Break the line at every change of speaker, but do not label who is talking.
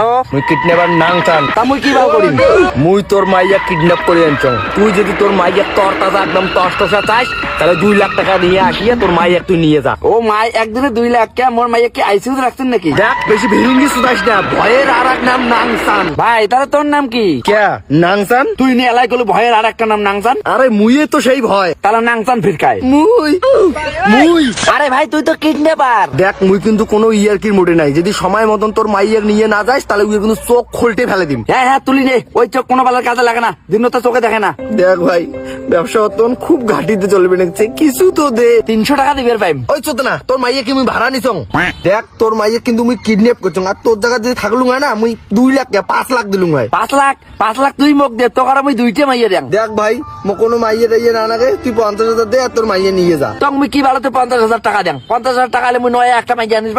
Hello,
মুই kidnapper নাংচান।
তা মুই কি বাল করিম?
মুই তোর মাইয়া কিডন্যাপ করে আনছং। তুই যদি তোর মাইয়া তোর তাজা একদম টসটসা চাস তাহলে 2 লাখ টাকা নিয়ে আসিয়া তোর মাইয়া তুই নিয়ে যা।
ও মাই একদিনে 2 লাখ কে? মোর মাইয়া কি আইসিইউতে রাখছেন নাকি?
দেখ বেশি ভিড়ুঙ্গি সুদাস না, ভয়ের আর এক নাম নাংচান।
ভাই তাহলে তোর নাম কি?
ক্যা নাংচান?
তুই নিয়ে এলাই করলো ভয়ের আর একটা নাম নাংচান।
আরে মুইয়ে তো সেই ভয়।
তাহলে নাংচান ফিরকায়
মুই মুই
আরে ভাই তুই তো কিডন্যাপার।
দেখ মুই কিন্তু কোনো ইয়ারকির মোড়ে নাই। যদি সময় মতন তোর মাইয়ার নিয়ে না যাস তাহলে উই কিন্তু চোখ খুলটে ফেলে দিম।
হ্যাঁ হ্যাঁ তুলি নে, ওই চোখ কোনো বেলার কাজে লাগে না, দিন তো চোখে দেখে না।
দেখ ভাই ব্যবসা অতন খুব ঘাটিতে চলবে নাকছে, কিছু তো দে।
300 টাকা দিবের পাইম।
ওই চোদ না, তোর মাইয়া কি মুই ভাড়া নিছং? দেখ তোর মাইয়া কিন্তু মুই কিডন্যাপ করছং, আর তোর জায়গা যদি থাকলুম হয় না মুই 2 লাখ 5 লাখ দিলুম হয়।
5 লাখ তুই মোক দে, তোর আমি 2টা মাইয়া দেন।
দেখ ভাই মো কোনো মাইয়া টাইয়া না লাগে, তুই 50,000 দে আর তোর মাইয়া নিয়ে যা।
তখন মুই কি ভালোতে 50,000 টাকা দেন? 50,000 টাকা হলে মুই নয় একটা মাইয়া আনিস।